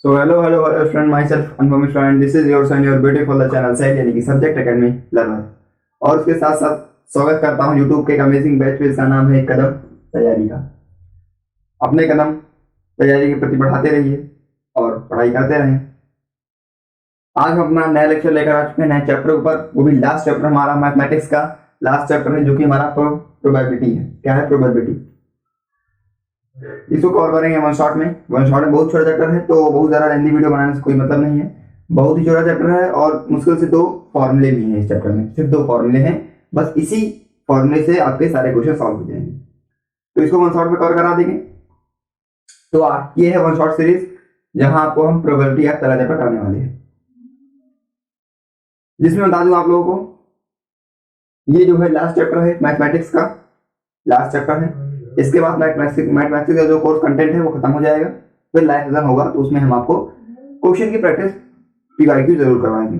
So hello friend, myself Anupam Mishra and this is your son, your beautiful channel SAIL यानी कि subject academy learner. और उसके साथ साथ स्वागत करता हूँ यूट्यूब के एक अमेजिंग बैच पे, इसका नाम है कदम तैयारी का। अपने कदम तैयारी के प्रति बढ़ाते रहिए और पढ़ाई करते रहें। आज हम अपना नया लेक्चर लेकर आ चुके हैं नए चैप्टर ऊपर, वो भी लास्ट चैप्टर हमारा मैथमेटिक्स का लास्ट चैप्टर है, जो कि हमारा प्रोबेबिलिटी है। क्या है प्रोबेबिलिटी? इसको कवर करेंगे वन शॉट में। बहुत छोटा चैप्टर है तो बहुत ज्यादा लेंथी वीडियो बनाने से कोई मतलब नहीं है। बहुत ही छोटा चैप्टर है और मुश्किल से 2 फॉर्मूले भी हैं इस चैप्टर में, सिर्फ 2 फॉर्मूले हैं। बस इसी फॉर्मूले से आपके सारे क्वेश्चन सॉल्व हो जाएंगे, तो इसको वन शॉट में कवर करा देंगे। तो ये है वन शॉट सीरीज, जहां आपको हम प्रोबेबिलिटी का पहला चैप्टर कराने वाले हैं, जिसमें बता दूं आप लोगों को ये जो है लास्ट चैप्टर है मैथमेटिक्स का, लास्ट चैप्टर है। इसके बाद मैथमेटिक्स का जो कोर्स कंटेंट है वो खत्म हो जाएगा, फिर लाइव सेशन होगा, तो उसमें हम आपको क्वेश्चन की प्रैक्टिस पीवाईक्यू जरूर करवाएंगे।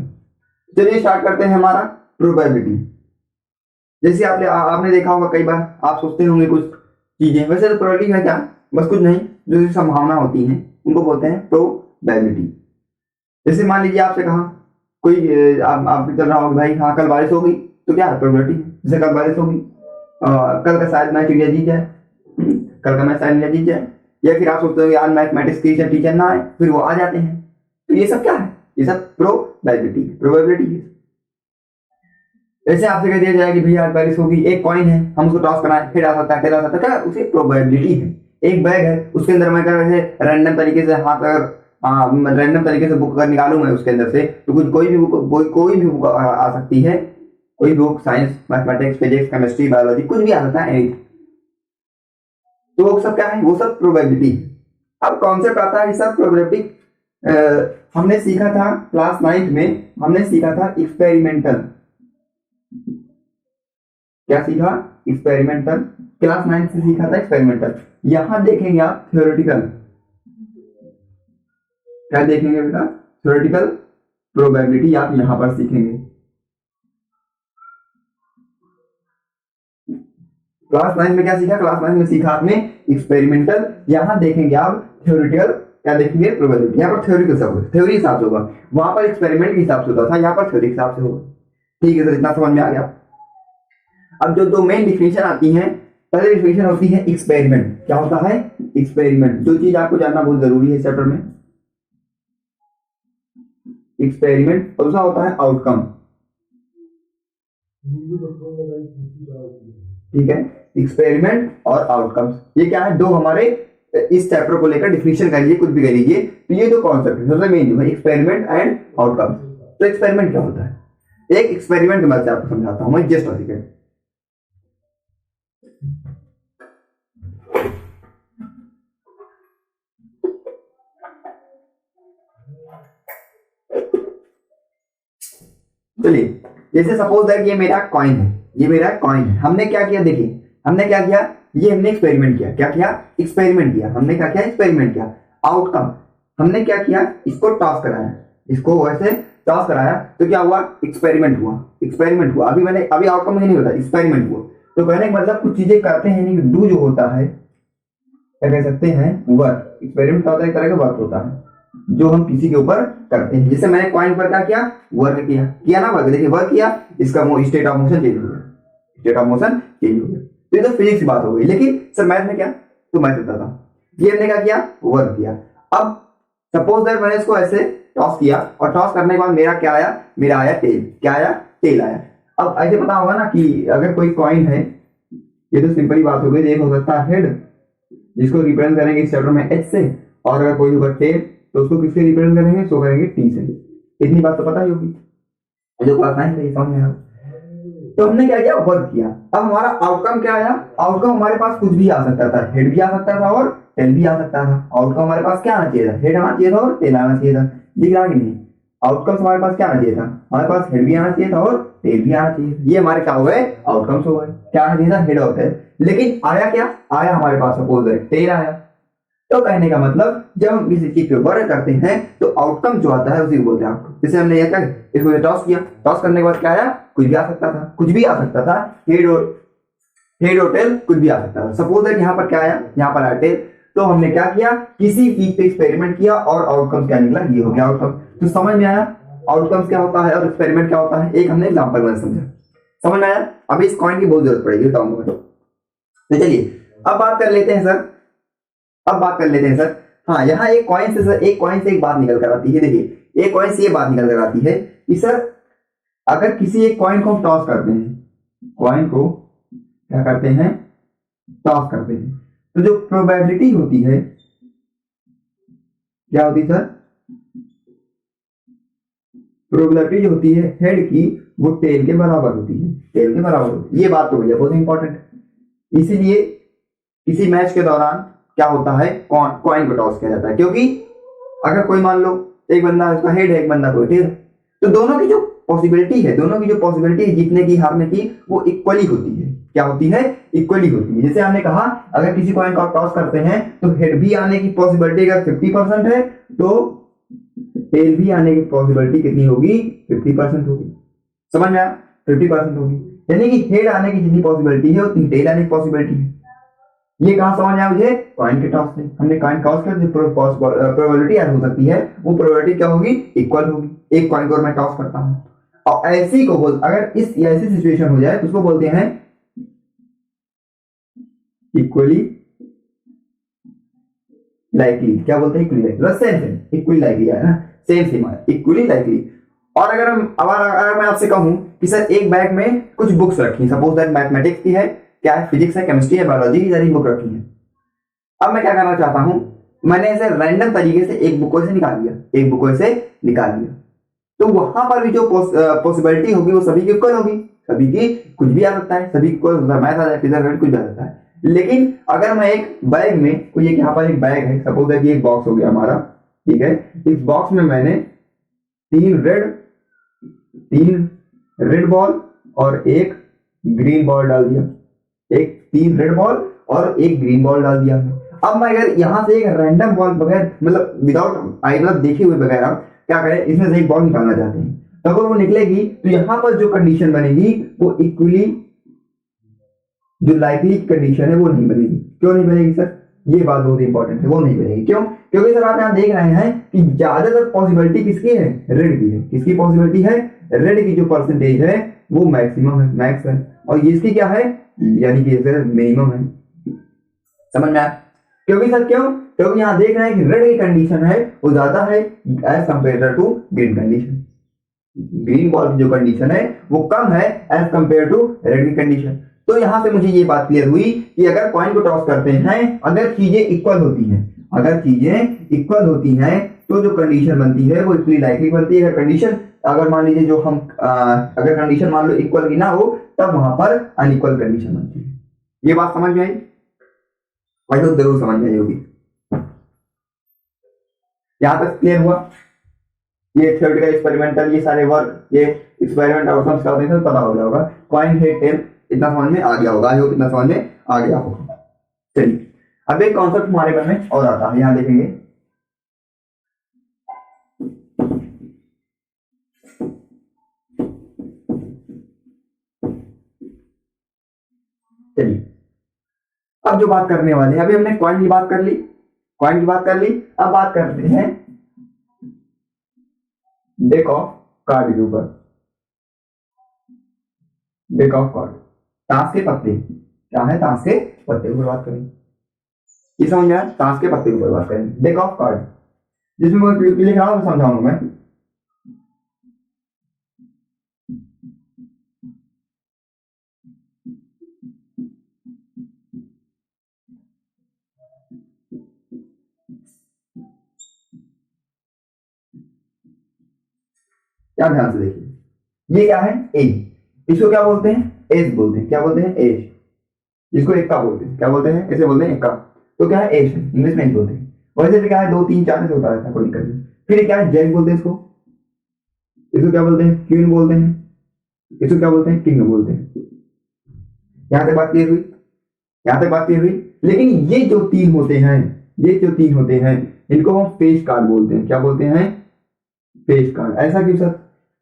चलिए स्टार्ट करते हैं हमारा प्रोबेबिलिटी। जैसे आपने देखा होगा कई बार, आप सोचते होंगे कुछ चीजें, वैसे तो प्रोबेबिलिटी है क्या, बस कुछ नहीं, जो संभावना होती है उनको बोलते हैं प्रोबेबिलिटी। जैसे मान लीजिए आपसे कहा कोई आप चल रहा होगा भाई, हाँ कल बारिश होगी, तो क्या है प्रोबेबिलिटी, जैसे कल बारिश होगी, कल का शायद मैच इंडिया जीत जाए, कल का मैच शायद इंडिया जीत जाए। या फिर आप सोचते हो यार मैथमेटिक्स टीचर ना आए, फिर वो आ जाते हैं। तो ये सब क्या है? ये सब प्रोबेबिलिटी है। ऐसे आपसे कह दिया जाए कि भैया आज बारिश होगी, एक कॉइन है, हम उसको टॉस कराएं, फिर आ सकता है, फिर आ सकता है, क्या उसे प्रोबेबिलिटी है। एक बैग है, उसके अंदर मैं रैंडम तरीके से हाथ अगर रैंडम तरीके से बुक अगर निकालू मैं उसके अंदर से, तो कुछ कोई भी बुक आ सकती है, कोई book, science, mathematics, physics, chemistry, biology, कुछ भी आ सकता है। तो वो सब क्या है? वो सब प्रोबेबिलिटी। अब कॉन्सेप्ट आता है सब प्रोबेबिलिटी। हमने सीखा था क्लास 9 में, हमने सीखा था एक्सपेरिमेंटल। क्या सीखा? एक्सपेरिमेंटल। क्लास 9 से सीखा था एक्सपेरिमेंटल। यहां देखेंगे आप थ्योरेटिकल। क्या देखेंगे बेटा? थ्योरेटिकल प्रोबेबिलिटी आप यहां पर सीखेंगे। क्लास 9 में क्या सीखा? क्लास 9 में सीखा आपने एक्सपेरिमेंटल। यहां देखेंगे आप थ्योरेटिकल। क्या देखेंगे? प्रोबेबिलिटी। यहाँ पर थ्योरी के हिसाब, थ्योरी हिसाब से होगा, वहां पर एक्सपेरिमेंट के हिसाब से होता था, यहाँ पर थ्योरी के हिसाब से होगा। ठीक है सर, इतना समझ में आ गया। अब जो 2 मेन डिफिनेशन आती है, पहले डिफिनेशन होती है एक्सपेरिमेंट। क्या होता है? एक्सपेरिमेंट। जो चीज आपको जानना बहुत जरूरी है इस चैप्टर में, एक्सपेरिमेंट। और दूसरा होता है आउटकम। ठीक है, एक्सपेरिमेंट और आउटकम्स, ये क्या है? 2 हमारे इस चैप्टर को लेकर डिफिनेशन कर लीजिए, कुछ भी कर लीजिए, तो ये 2 कॉन्सेप्ट है सबसे मेन, जो है एक्सपेरिमेंट एंड आउटकम्स। तो एक्सपेरिमेंट क्या होता है? एक एक्सपेरिमेंट मैं आपको समझाता हूं, मैं जस्ट अ सेकंड। चलिए, जैसे सपोज दैट ये मेरा कॉइन है, ये मेरा कॉइन है। हमने क्या किया? देखिए हमने क्या किया, ये हमने एक्सपेरिमेंट किया। क्या किया? एक्सपेरिमेंट किया। हमने क्या किया? एक्सपेरिमेंट किया। आउटकम हमने क्या किया? इसको टॉस कराया, इसको वैसे टॉस कराया, तो क्या हुआ? एक्सपेरिमेंट हुआ। एक्सपेरिमेंट हुआ। अभी आउटकम मुझे नहीं होता, एक्सपेरिमेंट हुआ। तो कहने का मतलब कुछ चीजें करते हैं, नहीं डू जो होता है, क्या कह सकते हैं? वर्क। एक्सपेरिमेंट का होता है, एक तरह का वर्क होता है जो हम किसी के ऊपर करते हैं। जैसे मैंने कॉइन पर क्या किया? वर्क किया ना, वर्क। देखिए वर्क किया, इसका स्टेट ऑफ मोशन चेंज हो गया, स्टेट ऑफ मोशन चेंज हो गया। तो ये तो फिजिक्स की बात हो गई। लेकिन सर मैथ में क्या? तो मैं बताता हूं, ये हमने क्या किया? वर्क किया। अब सपोज दैट मैंने इसको ऐसे टॉस किया, और टॉस करने के बाद मेरा क्या आया? मेरा आया टेल। क्या आया? टेल आया। अब ऐसे पता होगा ना कि अगर कोई कॉइन है, ये तो सिंपल ही बात हो गई, एक हो सकता है हेड, जिसको रिप्रेजेंट करेंगे इस चैप्टर में एच से, और अगर कोई होगा टेल तो उसको किससे रिप्रेजेंट करेंगे? सो करेंगे टी से। इतनी बात तो पता ही होगी, जो क्लास 9 से समझ में आया। तो हमने क्या किया? वर्क किया। अब हमारा आउटकम क्या आया? आउटकम हमारे पास कुछ भी आ सकता था, हेड भी आ सकता था और टेल भी आ सकता था। आउटकम हमारे पास क्या आना चाहिए था? हेड आना चाहिए था और टेल आना चाहिए था। दिख रहा कि नहीं? आउटकम्स हमारे पास क्या आना चाहिए था? हमारे पास हेड भी आना चाहिए था और टेल भी आना चाहिए। ये हमारे क्या हो गए? आउटकम्स हो गए। क्या आना चाहिए था? हेड और टेल। लेकिन आया क्या? आया हमारे पास सपोज टेल आया। तो कहने का मतलब जब हम किसी चीज पे वर्क करते हैं तो आउटकम जो आता है उसी को बोलते हैं आपको। जैसे हमने क्या इसको टॉस किया, टॉस करने के बाद क्या आया? कुछ भी आ सकता था, कुछ भी आ सकता था, हेड और टेल कुछ भी आ सकता था। सपोज दैट यहाँ पर क्या आया? यहाँ पर आया टेल। तो हमने क्या किया, किसी चीज पे एक्सपेरिमेंट किया और आउटकम क्या निकला, ये हो गया आउटकम। तो समझ में आया आउटकम्स क्या होता है और एक्सपेरिमेंट क्या होता है, एक हमने एग्जांपल में समझा, समझ में आया। अभी इस कॉइन की बहुत जरूरत पड़ेगी बताऊंगा मैं। तो चलिए अब बात कर लेते हैं सर, अब बात कर लेते हैं सर। हाँ, यहाँ एक कॉइन से सर, एक कॉइन से एक बात निकल कर आती है। देखिए एक कॉइन से ये बात निकल कर आती है कि सर अगर किसी एक कॉइन को हम टॉस करते हैं, कॉइन को क्या करते हैं, टॉस करते हैं, तो जो प्रोबेबिलिटी होती है क्या होती है सर, प्रोबेबिलिटी जो होती है हेड की वो टेल के बराबर होती है, टेल के बराबर होती है। ये बात तो भैया बहुत इंपॉर्टेंट। इसीलिए किसी मैच के दौरान क्या होता है, कॉइन को टॉस किया जाता है, क्योंकि अगर कोई मान लो एक बंदा उसका हेड है, एक बंदा कोई टेल, तो दोनों की जो पॉसिबिलिटी है, दोनों की जो पॉसिबिलिटी है जीतने की हारने की वो इक्वली होती है। क्या होती है, इक्वली होती है। जैसे हमने कहा अगर किसी कॉइन को आप टॉस करते हैं तो हेड भी आने की पॉसिबिलिटी अगर 50% है तो टेल भी आने की पॉसिबिलिटी कितनी होगी, 50% होगी। समझ में आया, 50% होगी, यानी कि हेड आने की जितनी पॉसिबिलिटी है उतनी टेल आने की पॉसिबिलिटी है। ये कहां समझ आया मुझे, कॉइन के टॉस से। हमने कॉइन टॉस कर, जो प्रोबेबिलिटी ऐड हो सकती है वो प्रोबेबिलिटी क्या होगी, इक्वल होगी। एक कॉइन को मैं टॉस करता हूं और ऐसी को बोल, अगर इस ऐसी सिचुएशन हो जाए तो उसको बोलते हैं इक्वली लाइकली। क्या बोलते हैं, equally likely, same same, equally likely है ना, सेम सेम है, इक्वली लाइकली। और अगर मैं आपसे कहूं कि सर एक बैग में कुछ बुक्स रखी है, सपोज दैट मैथमेटिक्स की है, क्या है, फिजिक्स है, केमिस्ट्री है, बायोलॉजी की सारी बुक रखी है। अब मैं क्या करना चाहता हूं, मैंने ऐसे रैंडम तरीके से एक बुक को से निकाल लिया, एक बुक को से निकाल लिया, तो वहां पर भी जो पॉसिबिलिटी होगी वो सभी की इक्वल होगी। सभी की कुछ भी आ सकता है, सभी को मैथ आ जाए, फिजिक्स कुछ भी आ सकता है। लेकिन अगर मैं एक बैग में, कोई यहाँ पर एक बैग है, सपोज दैट ये एक बॉक्स हो गया हमारा, ठीक है, इस बॉक्स में मैंने तीन रेड बॉल और एक ग्रीन बॉल डाल दिया, तीन रेड बॉल और एक ग्रीन बॉल डाल दिया। अब मैं अगर यहां से एक रैंडम बॉल बगैर, मतलब विदाउट आई, मतलब देखे हुए बगैर क्या करें, इसमें से एक बॉल निकालना चाहते हैं, तो अगर वो निकलेगी तो यहां पर जो कंडीशन बनेगी वो इक्वली, जो लाइकली कंडीशन है वो नहीं बनेगी। क्यों नहीं बनेगी सर, ये बात बहुत इंपॉर्टेंट है, वो नहीं बनेगी। क्यों, क्योंकि सर आप यहां देख रहे हैं कि ज्यादातर पॉसिबिलिटी किसकी है, रेड की है। किसकी पॉसिबिलिटी है, रेड की जो परसेंटेज है वो मैक्सिमम है, मैक्स है, और ये इसकी क्या है, यानी कि मिनिमम है। समझ में आया, क्योंकि सर क्यों, क्योंकि यहां देख रहे हैं कि रेड की कंडीशन है वो ज्यादा है as compare to green condition. Green ball की जो कंडीशन है वो कम है एज कंपेयर टू रेड की कंडीशन। तो यहां से मुझे ये बात क्लियर हुई कि अगर कॉइन को टॉस करते हैं, अगर चीजें इक्वल होती हैं, अगर चीजें इक्वल होती हैं तो जो कंडीशन बनती है वो इक्वली लाइकली बनती है। अगर कंडीशन, अगर मान लीजिए जो हम अगर कंडीशन मान लो इक्वल की ना हो, तब वहां पर अनइक्वल कंडीशन बनती है। ये बात समझ में आई, भाई तो जरूर समझ में आई होगी। यहां तक क्लियर हुआ, ये थ्योरेटिकल एक्सपेरिमेंटल ये सारे वर्क, ये एक्सपेरिमेंट आउटकम्स का तो पता हो गया होगा। कॉइन हेड टेल इतना समझ में आ गया होगा, आई होप इतना समझ में आ गया होगा। चलिए अब एक कॉन्सेप्ट हमारे मन में और आता है, यहां देखेंगे। चलिए अब जो बात करने वाले हैं, अभी हमने कॉइन की बात कर ली, कॉइन की बात कर ली, अब बात करते हैं डेक ऑफ कार्ड के ऊपर। डेक ऑफ कार्ड, ताश के पत्ते, क्या है, ताश के पत्ते के ऊपर बात करेंगे। ये समझ में आया, ताश के पत्ते के ऊपर बात करेंगे, डेक ऑफ कार्ड, जिसमें मैं लिख रहा हूं समझाऊंगा मैं। क्या ध्यान से देखिए, ये क्या है, एज, इसको क्या बोलते हैं, एज बोलते हैं। क्या बोलते हैं, एज, जिसको एक्का बोलते हैं। क्या बोलते हैं, ऐसे बोलते हैं एक्का, तो क्या है, एज है, इंग्लिश में एज बोलते हैं। वैसे भी क्या है, 2 3 4 से होता रहता है, कोई दिक्कत नहीं। फिर क्या है, जैक बोलते हैं इसको, इसको क्या बोलते हैं, क्वीन बोलते हैं, इसको क्या बोलते हैं, किंग बोलते हैं। यहां तक बात क्लियर हुई, यहां तक बात क्लियर हुई। लेकिन ये जो तीन होते हैं, ये जो तीन होते हैं, इनको हम फेस कार्ड बोलते हैं। क्या बोलते हैं, फेस कार्ड। ऐसा क्यों सर,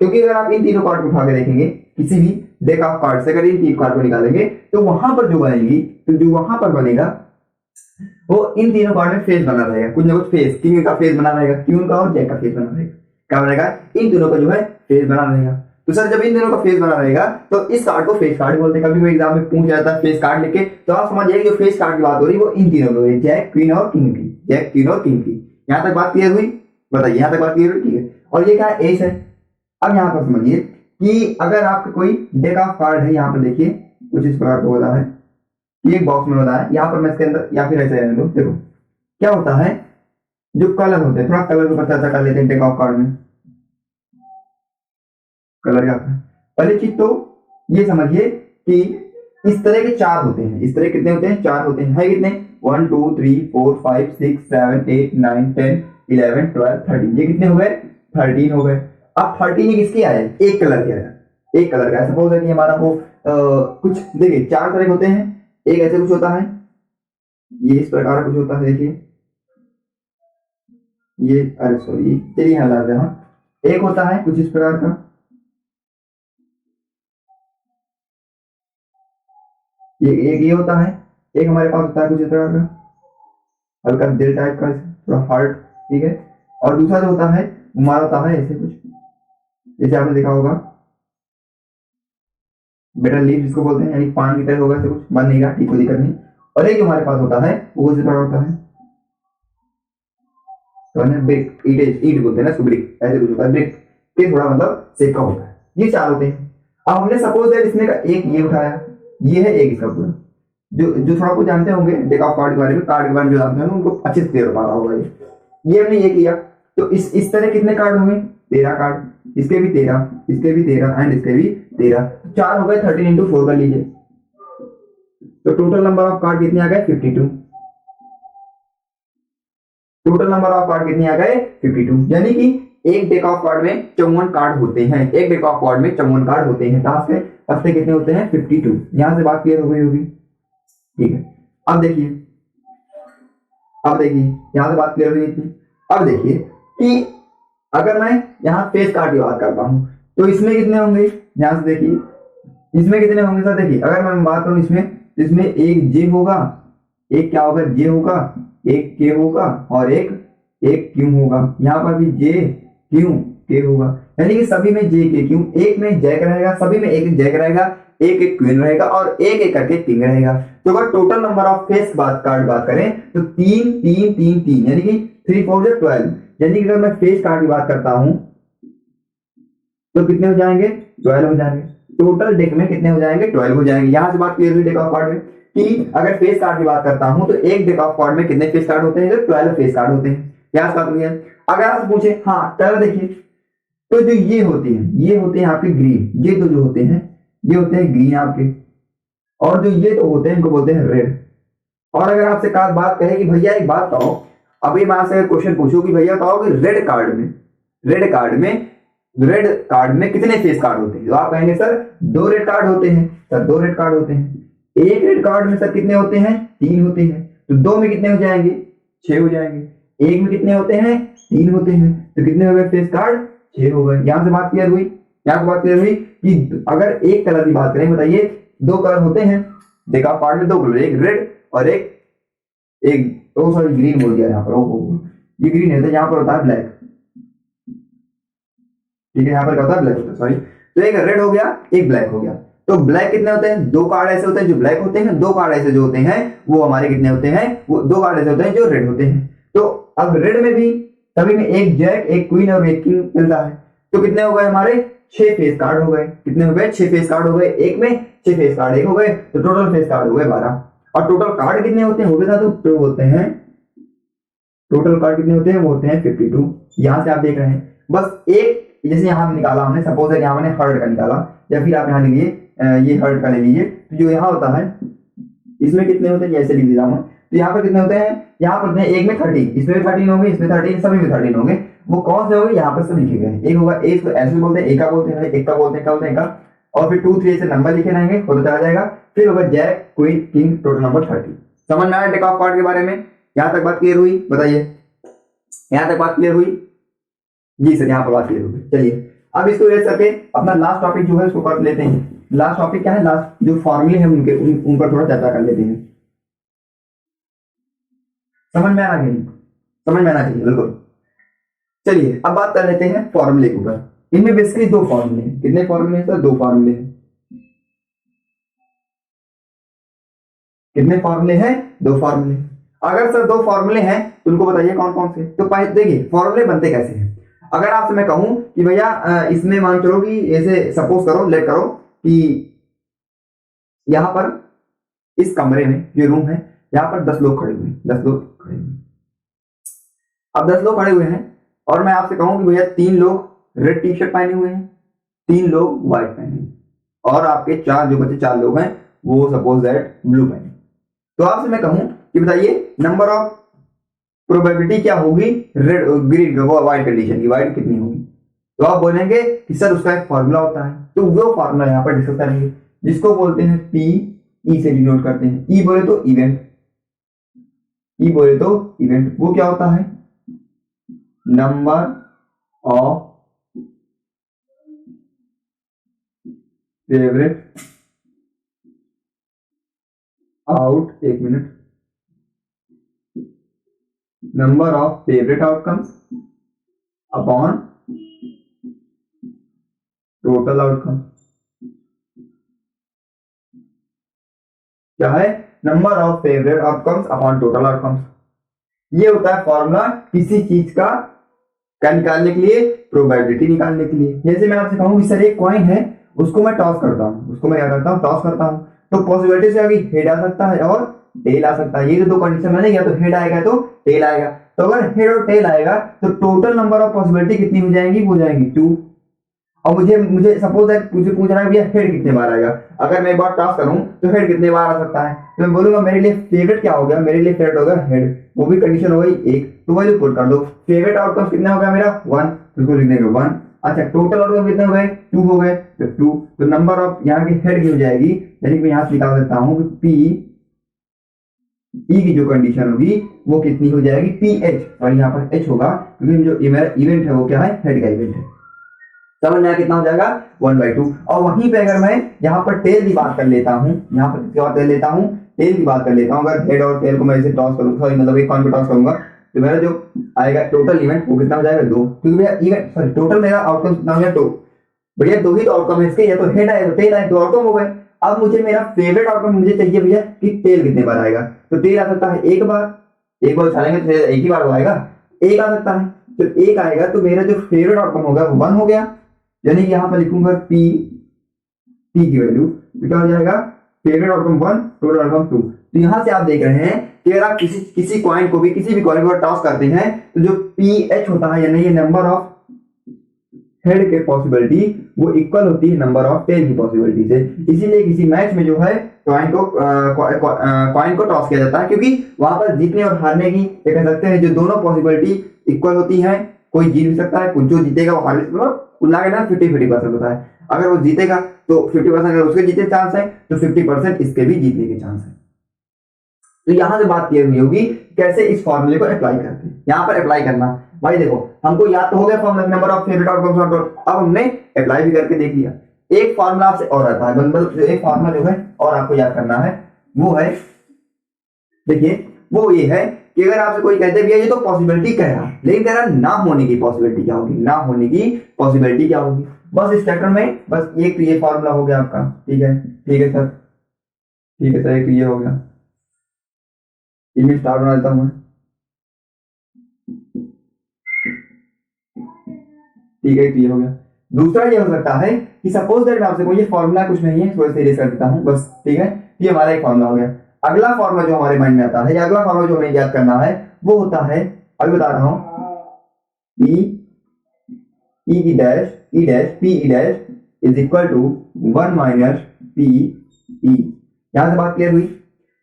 क्योंकि अगर आप इन तीनों कार्ड को उठा के देखेंगे किसी भी डेक ऑफ कार्ड से, अगर इन तीन कार्ड को निकालेंगे तो वहां पर जो बनेगी, तो जो वहां पर बनेगा वो इन तीनों कार्ड में फेस बना रहेगा, कुछ ना कुछ फेस, किंग का फेस बना रहेगा, क्वीन का और जैक का फेस बना रहेगा। क्या बनेगा? इन तीनों का जो है फेस बना रहेगा। तो सर जब इन तीनों का फेस बना रहेगा तो इस कार्ड को फेस कार्ड बोलते हैं। कभी कोई एग्जाम में पूछ जाता है फेस कार्ड लिखे, तो आप समझिए जो फेस कार्ड की बात हो रही है वो इन तीनों की, जैक क्वीन और किंग की, जैक क्वीन और किंग की। यहां तक बात क्लियर हुई? बताइए, यहां तक बात क्लियर हुई? ठीक है। और ये क्या है? एस है। अब यहाँ पर समझिए कि अगर आपका कोई डेक ऑफ कार्ड है, यहाँ पर देखिए कुछ इस प्रकार का होता है, ये बॉक्स में होता है, यहाँ पर मैं इसके अंदर या फिर ऐसे रहने दो। देखो क्या होता है, जो कलर होते हैं, थोड़ा कलर के ऊपर चर्चा कर लेते हैं डेक ऑफ कार्ड में। कलर क्या होता है? पहली चीज तो ये समझिए कि इस तरह के चार होते हैं। इस तरह कितने होते हैं? चार होते हैं। है कितने? 1 2 3 4 5 6 7 8 9 10 11 12 13। ये कितने हो गए? 13 हो गए। अब 13 किसके आए? एक कलर के आया, एक कलर का। सपोज है कि हमारा वो कुछ देखिए चार तरह के होते हैं। एक ऐसे कुछ होता है, ये इस प्रकार कुछ होता है, देखिए ये, अरे सॉरी, चलिए हटा देते हैं। एक होता है कुछ इस प्रकार का, ये एक ये होता है। एक हमारे पास होता है कुछ इस प्रकार का, हल्का दिल टाइप का, थोड़ा हार्ट, ठीक है। और दूसरा जो होता है हमारा होता है ऐसे कुछ, जैसे आपने देखा होगा बेटर लीफ जिसको बोलते हैं, यानी पान की तरह होगा, ऐसे कुछ बन नहीं रहा, ठीक, कोई दिक्कत नहीं। और एक जो हमारे पास होता है वो इस प्रकार होता है, तो ब्रिक, ईट, ईट बोलते हैं ना, ब्रिक, ऐसे कुछ होता है, ब्रिक के थोड़ा मतलब शेप का होता है। ये चार होते हैं। अब हमने सपोज दैट इसमें का एक ये उठाया, ये है एक इसका पूरा। जो जो थोड़ा कुछ जानते होंगे डेक ऑफ कार्ड के बारे में, कार्ड के बारे में जो जानते हैं उनको अच्छे से क्लियर मारा होगा। ये हमने ये किया, तो इस तरह कितने कार्ड होंगे? 13 कार्ड। इसके भी 13, इसके भी 13 एंड इसके भी 13। चार हो गए, 13 इंटू 4 कर लीजिए, तो टोटल नंबर ऑफ कार्ड कितने आ गए? 52। टोटल नंबर ऑफ कार्ड कितने आ गए? 52। यानी कि एक डेक ऑफ कार्ड में 54 कार्ड होते हैं। एक डेक ऑफ कार्ड में 54 कार्ड होते हैं। टास्क है पत्ते कितने होते हैं? 52। यहां से बात क्लियर हो गई होगी, ठीक है। अब देखिए, अब देखिए यहां से बात क्लियर हुई थी। अब देखिए कि अगर मैं यहाँ फेस कार्ड की बात करता हूं तो इसमें कितने होंगे? यहां से देखिए इसमें कितने होंगे सर? देखिए अगर मैं बात करूं इसमें एक जे होगा, एक क्या होगा? जे होगा, एक के होगा और एक क्यू होगा। यहाँ पर भी जे क्यू के होगा, यानी कि सभी में जे के क्यू, एक में जैक रहेगा, सभी में एक जैक रहेगा, एक क्वीन रहेगा और एक करके किंग रहेगा। तो अगर total number of face card बात करें तो 3 3 3 3, यानी कि 3 4 12। यानी कि अगर मैं फेस कार्ड की बात करता हूं तो कितने हो जाएंगे? 12 हो जाएंगे। टोटल डेक में कितने हो जाएंगे? 12 हो जाएंगे। यहां से बात क्लियर हुई डेक ऑफ कार्ड में कि अगर फेस कार्ड की बात करता हूं तो एक डेक ऑफ कार्ड में कितने फेस कार्ड होते हैं? 12 फेस कार्ड होते हैं। यहां से बात हुई है। अगर आप पूछे, हाँ कलर देखिए, तो जो ये होते हैं, ये होते हैं आपके ग्रीन, ये तो जो होते हैं ये होते हैं ग्रीन आपके, और जो ये तो होते हैं इनको बोलते हैं रेड। और अगर आपसे बात कहे कि भैया एक बात बताओ, अभी मैं आपसे क्वेश्चन पूछूं कि भैया बताओ कि रेड कार्ड में कितने फेस कार्ड होते हैं? तो आप कहेंगे सर 2 रेड कार्ड होते हैं। सर 2 रेड कार्ड होते हैं। एक रेड कार्ड में सर कितने होते हैं? 3 होते हैं। तो 2 में कितने हो जाएंगे? 6 हो जाएंगे। एक में कितने होते हैं? 3 होते हैं। तो कितने हो गए फेस कार्ड? 6 हो गए। यहां से बात क्लियर हुई? यहां से बात क्लियर हुई कि अगर एक कलर की बात करें, बताइए 2 कलर होते हैं देखा कार्ड में, 2 कलर, एक रेड और एक सॉरी ग्रीन बोल दिया यहाँ पर, ये ग्रीन है, तो यहाँ पर होता है ब्लैक, ठीक है। यहाँ पर क्या होता है? ब्लैक होता है, सॉरी। तो एक रेड हो गया, एक ब्लैक हो गया। तो ब्लैक कितने होते हैं? 2 कार्ड ऐसे होते हैं जो ब्लैक होते हैं, 2 कार्ड ऐसे जो होते हैं वो हमारे कितने होते हैं? वो 2 कार्ड ऐसे होते हैं जो रेड होते हैं। तो अब रेड में भी सभी में एक जैक, एक क्वीन और एक किंग मिलता है। तो कितने हो गए हमारे? 6 फेस कार्ड हो गए। कितने हो गए? 6 फेस कार्ड हो गए। एक में 6 फेस कार्ड एक हो गए, तो टोटल फेस कार्ड हो गए 12। और टोटल कार्ड कितने होते हैं वो बता दो, तो होते हैं टोटल कार्ड कितने होते हैं? वो होते हैं 52। यहां से आप देख रहे हैं बस एक, जैसे यहां निकाला हमने, सपोज है यहां मैंने हर्ड का निकाला, या फिर आप यहां लिखिए ये हर्ड का ले लीजिए। तो जो यहां होता है इसमें कितने होते हैं? जैसे लिख दिया हूं, तो यहाँ पर कितने होते हैं? यहाँ पर एक में 13, इसमें 13 होंगे, इसमें 13, सभी में 13 होंगे। वो कौन से होंगे? यहाँ पर सब लिखे गए। एक होगा, एक को ऐसे बोलते हैं, एक का बोलते हैं, एक का बोलते हैं, क्या बोलते हैं का, और फिर 2 3 से नंबर लिखे रहेंगे, होता चला जाएगा। फिर होगा jack, queen, king, total number 30। समझ में आया डेक ऑफ कार्ड के बारे में? यहां तक बात क्लियर हुई? बताइए, यहां तक बात क्लियर हुई? जी सर, यहाँ पर बात क्लियर होगी। चलिए अब इसको रेस करके अपना लास्ट टॉपिक जो है उसको कर लेते हैं। लास्ट टॉपिक क्या है? लास्ट जो फॉर्मूले हैं उनके उन पर थोड़ा चर्चा कर लेते हैं। समझ में आना चाहिए, समझ में आना चाहिए बिल्कुल। चलिए अब बात कर लेते हैं फॉर्मूले के ऊपर। इनमें बेसिकली दो फॉर्मूले हैं। कितने फॉर्मूले हैं सर? दो फॉर्मूले हैं। कितने फॉर्मूले हैं? दो फॉर्मूले। अगर सर दो फॉर्मूले हैं तो उनको बताइए कौन कौन से। तो देखिए फॉर्मूले बनते कैसे हैं। अगर आपसे मैं कहूं कि भैया इसमें मान चलो कि ऐसे सपोज करो, लेट करो कि यहां पर इस कमरे में जो रूम है यहां पर 10 लोग खड़े हुए हैं, 10 लोग खड़े हुए हैं। अब 10 लोग खड़े हुए हैं और मैं आपसे कहूं कि भैया 3 लोग रेड टी शर्ट पहने हुए हैं, 3 लोग व्हाइट पहने हुए हैं और आपके चार जो बचे 4 लोग हैं वो सपोज दैट ब्लू पहने। तो आपसे मैं कहूं कि बताइए नंबर ऑफ प्रोबेबिलिटी क्या होगी रेड ग्रीन व्हाइट कंडीशन की, व्हाइट कितनी होगी। तो आप बोलेंगे कि सर उसका एक फॉर्मूला होता है। तो वो फॉर्मूला यहाँ पर डिस्कस करेंगे जिसको बोलते हैं पी, ई से डिनोट करते हैं। ई बोले तो इवेंट, ई बोले तो इवेंट। वो क्या होता है? नंबर ऑफ फेवरेट आउट, एक minute, number of favourite outcomes upon total outcome. क्या है? Number of favourite outcomes upon total outcomes. ये होता है फॉर्मूला किसी चीज का क्या निकालने के लिए? प्रोबेबिलिटी निकालने के लिए। जैसे मैं आपसे कहूं कि सर एक कॉइन है, उसको मैं टॉस करता हूं, उसको मैं क्या करता हूं? टॉस करता हूं। तो पॉसिबिलिटी से आगे हेड आ सकता है और टेल आ सकता है। ये जो दो कंडीशन मैंने, या तो हेड आएगा तो टेल आएगा। तो अगर हेड और टेल आएगा तो टोटल नंबर ऑफ पॉसिबिलिटी कितनी हो जाएंगी? हो जाएंगी 2। और मुझे सपोज दैट मुझे पूछ रहा है भैया हेड कितने बार आएगा। अगर मैं एक बार टॉस करूं तो हेड कितने बार आ सकता है? तो मैं बोलूंगा मेरे लिए फेवरेट क्या हो गया? मेरे लिए फेवरेट होगा हेड। वो भी कंडीशन हो गई एक, तो वैल्यू पुट कर दो। फेवरेट आउटकम कितना हो गया मेरा? 1, तो इसको लिख देंगे 1। अच्छा टोटल आउटकम कितने हो गए? 2 हो गए, तो 2। तो नंबर ऑफ यहाँ की हेड की हो जाएगी, यानी कि यहाँ से निकाल सकता हूँ कि पी ई की जो कंडीशन होगी वो कितनी हो जाएगी? पी एच, और यहाँ पर एच होगा क्योंकि जो मेरा इवेंट है वो क्या है? हेड का इवेंट है। समझ में कितना हो जाएगा? 1/2। और वहीं पे अगर मैं यहाँ पर टेल की बात कर लेता हूँ, यहाँ पर किसकी बात कर लेता हूँ? टेल की बात कर लेता हूँ। अगर हेड और टेल को मैं इसे टॉस करूँ, सॉरी मतलब एक कॉइन को टॉस करूंगा, तो मेरा जो आएगा टोटल इवेंट वो कितना हो जाएगा? 2। क्योंकि भैया इवेंट सॉरी टोटल मेरा आउटकम कितना हो गया? 2। भैया 2 ही तो आउटकम है इसके, या तो हेड आए तो टेल आए, 2 आउटकम हो गए। अब मुझे मेरा फेवरेट आउटकम मुझे चाहिए भैया कि टेल कितने बार आएगा। तो टेल आ सकता है एक बार, एक बार उछालेंगे तो एक ही बार आएगा, एक आ सकता है। तो एक आएगा तो मेरा जो फेवरेट आउटकम होगा वो 1 हो गया, यानी कि यहां पर लिखूंगा पी की वैल्यू तो क्या हो जाएगा? Favourite outcome 1, total outcome 2। तो यहां से आप देख रहे हैं कि अगर आप किसी कॉइन को भी, किसी भी कॉइन को टॉस करते हैं तो जो पी एच होता है, यानी ये नंबर ऑफ हेड के पॉसिबिलिटी वो इक्वल होती है नंबर ऑफ टेल की पॉसिबिलिटी से। इसीलिए किसी मैच में जो है कॉइन को टॉस किया जाता है, क्योंकि वहां पर जीतने और हारने की कह सकते हैं जो दोनों पॉसिबिलिटी इक्वल होती हैं। कोई जीत भी सकता है, कुछ जो जीतेगा वो हार, मतलब कुल्ला के ना 50-50% होता है। अगर वो जीतेगा तो 50% अगर उसके जीतने चांस है तो 50% इसके भी जीतने के चांस है। तो यहां से बात क्लियर हुई होगी कैसे इस फॉर्मूले को अप्लाई करते हैं। यहां पर अप्लाई करना भाई देखो, हमको याद तो हो गया formula number of favourite outcomes, अब हमने अप्लाई भी करके देख लिया। एक फॉर्मूला आपसे और आता है, मतलब एक फॉर्मूला जो है और आपको याद करना है वो है, देखिए वो ये है कि अगर आपसे कोई कहते हैं भैया ये तो पॉसिबिलिटी कह रहा है, लेकिन कह रहा ना होने की पॉसिबिलिटी क्या होगी? ना होने की पॉसिबिलिटी क्या होगी? बस इस चैप्टर में बस एक ये फॉर्मूला हो गया आपका। ठीक है, ठीक है सर, ठीक है सर, एक ये हो गया। इमेज स्टार बना देता हूं, ठीक है, ये हो गया। दूसरा ये हो सकता है कि सपोज दैट मैं आपसे कोई ये फॉर्मूला कुछ नहीं है, थोड़ा सा इरेज कर देता हूं बस। ठीक है, ये हमारा एक फॉर्मूला हो गया। अगला फॉर्मूला जो हमारे माइंड में आता है, या अगला फॉर्मूला जो हमें याद करना है वो होता है, अभी बता रहा हूं, P E dash E dash P E dash is equal to 1 minus P E. यहां से बात क्लियर हुई,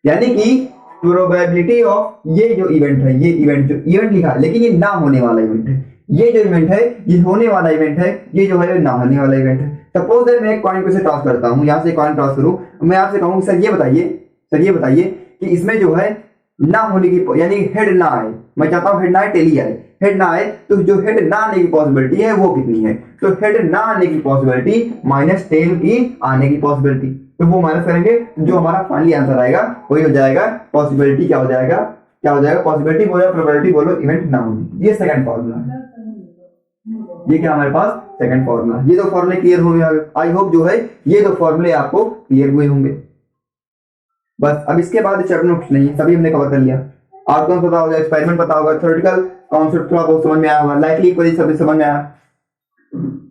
यानी कि प्रोबेबिलिटी ऑफ ये जो इवेंट है, ये इवेंट जो इवेंट लिखा है लेकिन ये ना होने वाला इवेंट है, ये जो इवेंट है ये होने वाला इवेंट है, ये जो है ना होने वाला इवेंट है। सपोज दैट मैं एक कॉइन को से टॉस करता हूं, यहां से कॉइन टॉस करूं, मैं आपसे कहूं सर ये बताइए कि इसमें जो है ना होने की, यानी हेड ना आए, मैं चाहता हूं हेड ना आए टेल ही आए, हेड ना आए तो जो हेड ना आने की पॉसिबिलिटी है वो कितनी है? तो हेड ना आने की पॉसिबिलिटी माइनस टेल की आने की पॉसिबिलिटी, तो वो माइनस करेंगे जो हमारा फाइनली आंसर आएगा वही हो जाएगा, पॉसिबिलिटी क्या हो जाएगा? क्या हो जाएगा, पॉसिबिलिटी बोलो प्रोबेबिलिटी बोलो, इवेंट ना होगी। ये सेकंड फॉर्मूला है, ये क्या हमारे पास सेकंड फॉर्मूला। ये दो फॉर्मूले क्लियर होंगे, आई होप जो है ये दो फॉर्मूले आपको क्लियर हुए होंगे। बस अब इसके बाद चैप्टर में कुछ नहीं है, सभी हमने कवर कर लिया। आउटकम पता होगा, एक्सपेरिमेंट पता होगा, थ्योरेटिकल कॉन्सेप्ट थोड़ा बहुत समझ में आया होगा, लाइकली इक्वेशन सभी समझ में आया।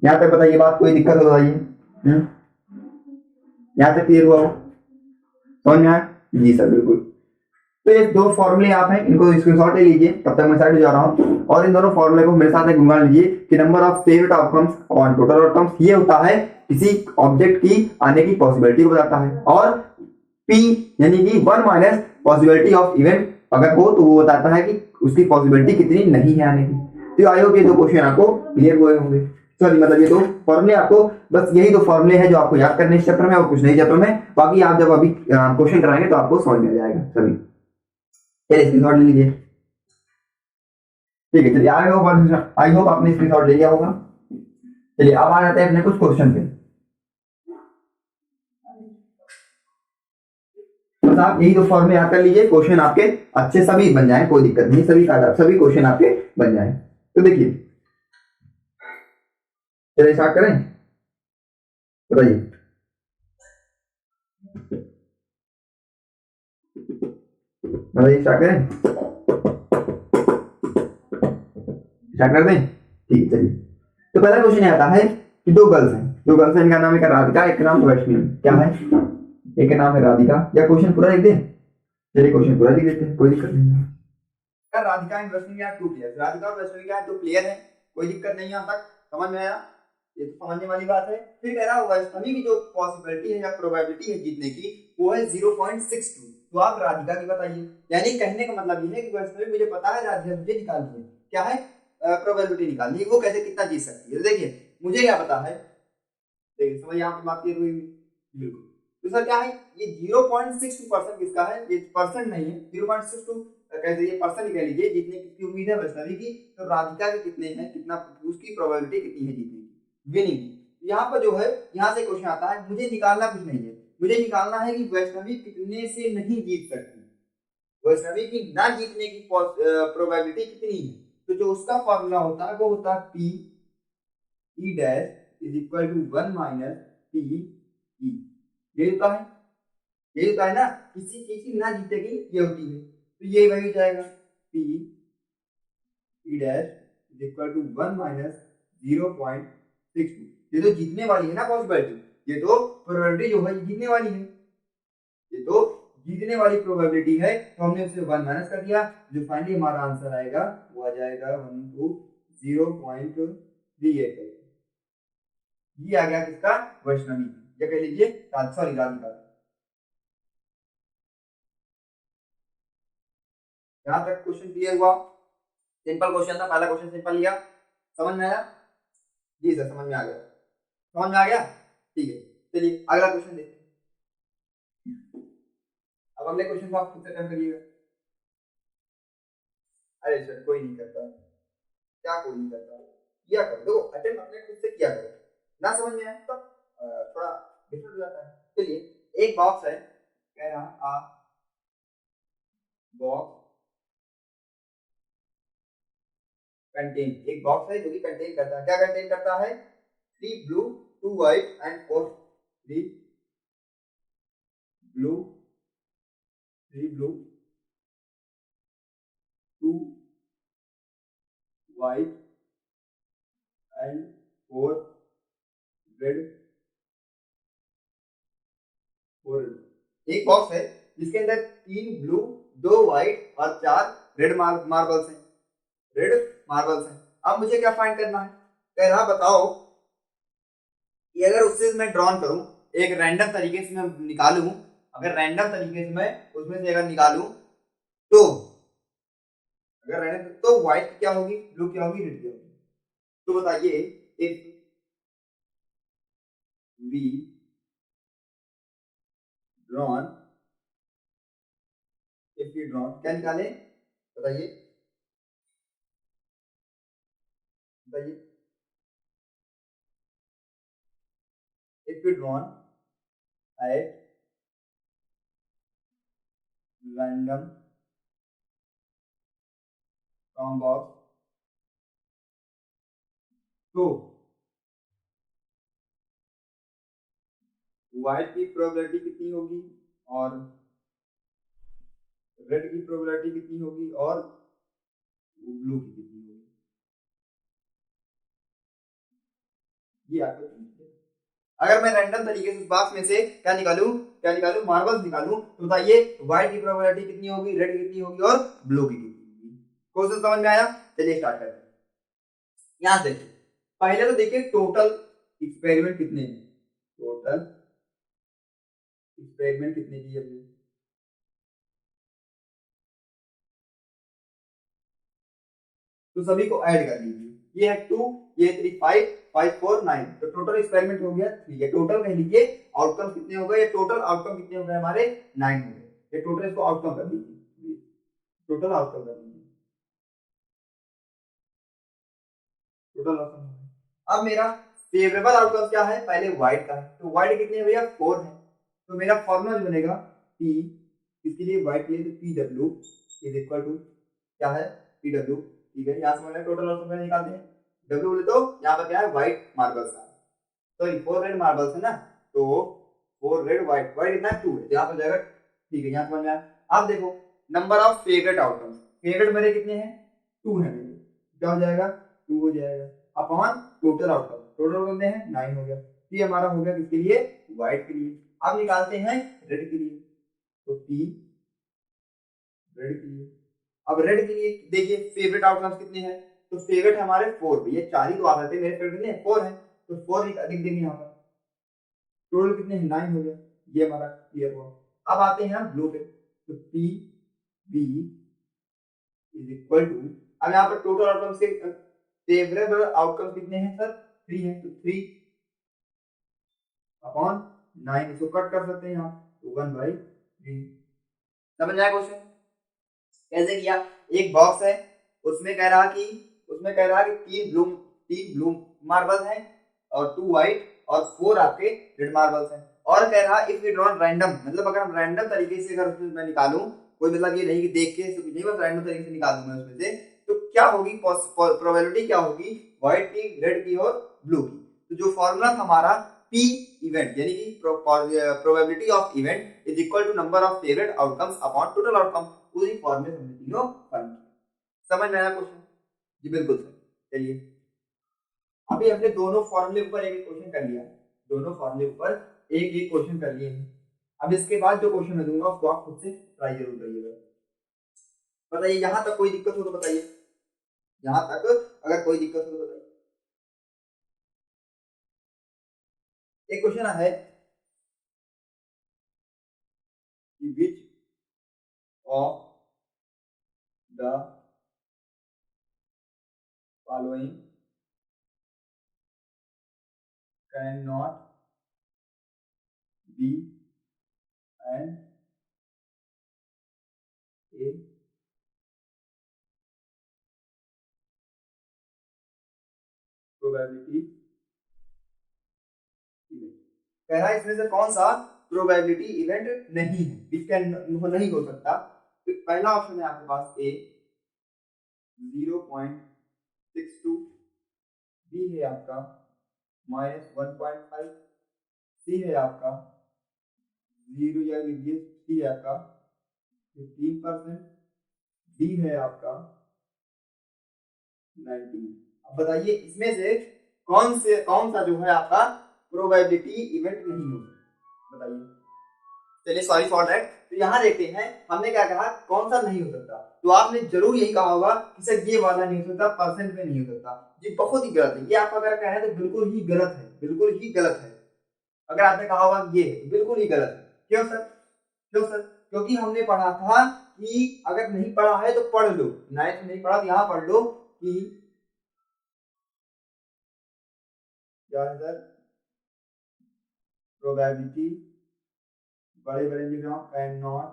यहाँ तक बताइए, बात कोई दिक्कत हो बताइए, यहाँ तक क्लियर हुआ हो, समझ में आया? जी सर बिल्कुल। तो ये दो फॉर्मूले आप हैं, इनको स्क्रीनशॉट ले लीजिए, तब तक मैं साइड जा रहा हूँ। और इन दोनों फॉर्मूले को मेरे साथ एक गुणा लीजिए कि नंबर ऑफ फेवरेट आउटकम्स और टोटल आउटकम्स, ये होता है किसी ऑब्जेक्ट की आने की पॉसिबिलिटी को बताता है। और P यानी कि 1 माइनस पॉसिबिलिटी ऑफ इवेंट अगर हो तो वो बताता है कि उसकी पॉसिबिलिटी कितनी नहीं है आने की। तो आई होप ये दो क्वेश्चन आपको क्लियर हुए होंगे। सॉरी मतलब ये दो फॉर्मूले आपको, बस यही दो फॉर्मूले हैं जो आपको याद करने इस चैप्टर में, और कुछ नहीं चैप्टर में। बाकी आप जब अभी क्वेश्चन कराएंगे तो आपको समझ में आ जाएगा सभी। चलिए स्क्रीनशॉट ले लीजिए, ठीक है। चलिए आई होप आपने स्क्रीनशॉट ले लिया होगा। चलिए अब आ जाते हैं अपने कुछ क्वेश्चन पे। बस आप यही दो फॉर्मूले याद कर लीजिए, क्वेश्चन आपके अच्छे सभी बन जाए, कोई दिक्कत नहीं, सभी का सभी क्वेश्चन आपके बन जाए। तो देखिए चलिए स्टार्ट करें, बताइए। बताइए स्टार्ट करें, स्टार्ट कर दें, ठीक है चलिए। तो पहला क्वेश्चन आता है कि दो गर्ल्स हैं, दो गर्ल्स हैं, इनका नाम है राधिका, एक का नाम वैष्णवी। क्या है, एक का नाम है राधिका। या क्वेश्चन पूरा लिख दें? चलिए क्वेश्चन पूरा लिख देते हैं, कोई दिक्कत नहीं है। Radhika and Vaishnavi are two players, Radhika और वैष्णवी क्या है, दो प्लेयर हैं, कोई दिक्कत नहीं है। यहाँ तक समझ में आया, ये तो समझने वाली बात है। फिर कह रहा है वैष्णवी की जो पॉसिबिलिटी है या प्रोबेबिलिटी है जीतने की वो है 0.62। तो आप राधिका की बताइए। यानी कहने का मतलब ये है कि वैष्णवी मुझे पता है, राधिका मुझे निकालनी है, क्या है प्रोबेबिलिटी निकालनी है, वो कैसे कितना जीत सकती है। तो देखिए मुझे क्या पता है, देखिए समझ यहाँ पे बात क्लियर हुई बिल्कुल। तो सर क्या है, ये 0.62% किसका है, ये परसेंट नहीं है, 0.62 कैसे, ये परसेंट कह लीजिए जीतने की उम्मीद है वैष्णवी की। तो राधिका के कितने हैं, कितना उसकी प्रोबेबिलिटी कितनी है जीतने की, विनिंग की। यहाँ पर जो है, यहाँ से क्वेश्चन आता है, मुझे निकालना कुछ नहीं है, मुझे निकालना है कि वैष्णवी कितने से नहीं जीत सकती, वैष्णवी की ना जीतने की प्रोबेबिलिटी कितनी है। तो जो उसका फॉर्मूला होता है वो होता है P E dash is equal to 1 minus P E. ये होता है, ये होता है ना, किसी चीज की ना जीतेगी ये होती है, तो ये वही हो जाएगा P E dash is equal to 1 minus 0.62। ये तो जीतने वाली है ना पॉसिबिलिटी, ये तो प्रोबेबिलिटी जो है जीतने वाली है, ये तो जीतने वाली प्रोबेबिलिटी है। तो हमने उसे 1 माइनस कर दिया, जो फाइनली हमारा आंसर आएगा वो आ जाएगा 1 टू 0.38। ये आ गया किसका, वैष्णवी, या कह लीजिए सॉरी राधिका। यहां तक क्वेश्चन क्लियर हुआ, सिंपल क्वेश्चन था, पहला क्वेश्चन सिंपल लिया, समझ में आया? जी सर समझ में आ गया, समझ में आ गया, ठीक है। चलिए अगला क्वेश्चन देखते हैं। अब अगले क्वेश्चन को आप खुद से अटेम्प्ट करिएगा। अरे सर कोई नहीं करता, क्या कोई नहीं करता, किया करो, देखो अटेम्प्ट अपने खुद से किया करो, ना समझ में आए तो थोड़ा डिफरेंट हो जाता है। चलिए एक बॉक्स है, कह रहा आ बॉक्स कंटेन, एक बॉक्स है जो कि कंटेन करता है, क्या कंटेन करता है, 3 blue 2 white and 4 3 blue 3 blue 2 white and 4 red, 4 एक बॉक्स है जिसके अंदर 3 ब्लू 2 व्हाइट और 4 रेड मार्बल्स हैं, रेड मार्बल्स हैं। अब मुझे क्या फाइंड करना है, कह रहा बताओ कि अगर उससे मैं ड्रॉन करूं, एक रैंडम तरीके से मैं निकालूं, अगर रैंडम तरीके से मैं उसमें से अगर निकालूं तो अगर रैंडम तो व्हाइट क्या होगी, ब्लू क्या होगी, रेड क्या होगी। तो बताइए if we drawn, if we drawn क्या निकाले, बताइए बताइए, if we drawn at random from box. तो व्हाइट की प्रोबेबिलिटी कितनी होगी और रेड की प्रोबेबिलिटी कितनी होगी और ब्लू की कितनी होगी, ये आपको पूछिए। अगर मैं रैंडम तरीके से इस बॉक्स में से क्या निकालूं मार्बल्स निकालूं, तो बताइए व्हाइट की प्रोबेबिलिटी कितनी होगी, रेड की कितनी होगी और ब्लू की कितनी होगी। क्वेश्चन समझ में आया? चलिए स्टार्ट करते हैं। यहां देखिए, पहले तो देखिए टोटल एक्सपेरिमेंट कितने हैं, टोटल एक्सपेरिमेंट कितने की है, तो सभी को ऐड कर लीजिए। ये है 2, ये 3, 5, 5, 4, 9, तो टोटल एक्सपेरिमेंट हो गया 3। ये टोटल कह लीजिए आउटकम कितने हो गए, ये टोटल आउटकम कितने हो गए हमारे 9 हो गए। ये टोटल इसको आउटकम कर लीजिए, टोटल आउटकम कर लीजिए, टोटल आउटकम। अब मेरा फेवरेबल आउटकम क्या है, पहले व्हाइट का है, तो व्हाइट कितने है भैया 4 है। तो मेरा फॉर्मूला जो बनेगा P, इसके लिए व्हाइट के लिए तो PW इज इक्वल टू क्या है, PW। ठीक है, यहाँ से मैंने टोटल आउटकम निकालते हैं। W बोले तो यहाँ पर क्या है, व्हाइट मार्बल्स का, तो 4 रेड मार्बल्स है ना, तो 4 रेड व्हाइट, व्हाइट कितना 2 है, यहाँ पर जाएगा। ठीक है, यहाँ समझ में आया। अब देखो number of favourite outcomes, favourite मेरे कितने हैं 2 है मेरे, क्या हो जाएगा 2 हो जाएगा अपॉन टोटल आउटकम, टोटल कितने हैं 9 हो गया। ये हमारा हो गया किसके लिए, व्हाइट के लिए। अब निकालते हैं रेड के लिए, तो P रेड के लिए। अब रेड के लिए देखिए फेवरेट आउटकम्स कितने हैं, तो फेवरेट हमारे 4, ये 4 ही तो आ सकते हैं, मेरे फेवरेट कितने 4 है, तो 4 अधिक देंगे यहाँ पर, टोटल कितने हैं 9 हो गया, ये हमारा क्लियर हुआ। अब आते हैं ब्लू पे, तो P B is equal to, अब यहाँ पर टोटल आउटकम्स के फेवरेबल आउटकम्स कितने हैं सर 3 है, तो 3 अपॉन 9, इसको कट कर सकते हैं यहाँ, तो 1/3। समझ आया क्वेश्चन कैसे किया? एक बॉक्स है, उसमें कह रहा कि 3 ब्लू मार्बल हैं और 2 व्हाइट और 4 आपके रेड मार्बल्स हैं, और कह रहा इफ वी ड्रॉ रैंडम, मतलब अगर हम रैंडम तरीके से अगर उसमें मैं निकालूं, कोई मतलब ये नहीं कि देख के कुछ नहीं, बस रैंडम तरीके से निकाल दूंगा उसमें से, तो क्या होगी प्रोबेबिलिटी, क्या होगी व्हाइट की, रेड की और ब्लू की। तो जो फॉर्मूला था हमारा P इवेंट, यानी कि probability of event is equal to number of favourite outcomes upon total outcomes, पूरी फॉर्मूले हमने तीनों फाइंड किया। समझ में आया क्वेश्चन? जी बिल्कुल सर। चलिए अभी हमने दोनों फॉर्मूले ऊपर एक क्वेश्चन कर लिया, दोनों फॉर्मूले ऊपर एक एक क्वेश्चन कर लिए हैं। अब इसके बाद जो क्वेश्चन मैं दूंगा उसको आप खुद से ट्राई जरूर करिएगा। बताइए यहां तक कोई दिक्कत हो तो बताइए, यहां तक अगर कोई दिक्कत हो तो बताइए। एक क्वेश्चन है कि which of the following can not be an a probability event. कह रहा है इसमें से कौन सा प्रोबेबिलिटी इवेंट नहीं है, विच कैन नहीं हो सकता। तो पहला ऑप्शन है आपके पास ए 0.62, बी है आपका -1.5, सी है आपका 0 या लीजिए सी है आपका 15%, डी है आपका 19। अब बताइए इसमें से कौन सा जो है आपका प्रोबेबिलिटी इवेंट नहीं हो, बताइए। चलिए सॉरी फॉर दैट। तो यहाँ देखते हैं हमने क्या कहा कौन सा नहीं हो सकता, तो आपने जरूर यही कहा होगा कि सर ये वाला नहीं हो सकता, परसेंट में नहीं हो सकता। ये बहुत ही गलत है, ये आप अगर कह रहे हैं तो बिल्कुल ही गलत है, बिल्कुल ही गलत है। अगर आपने कहा होगा ये है बिल्कुल ही गलत है। क्यों सर? क्यों सर? क्योंकि हमने पढ़ा था कि अगर नहीं पढ़ा है तो पढ़ लो, नाइन्थ नहीं पढ़ा तो यहाँ पढ़ लो कि क्या है सर, प्रोबेबिलिटी बड़े बड़े लिख रहा हूँ, can not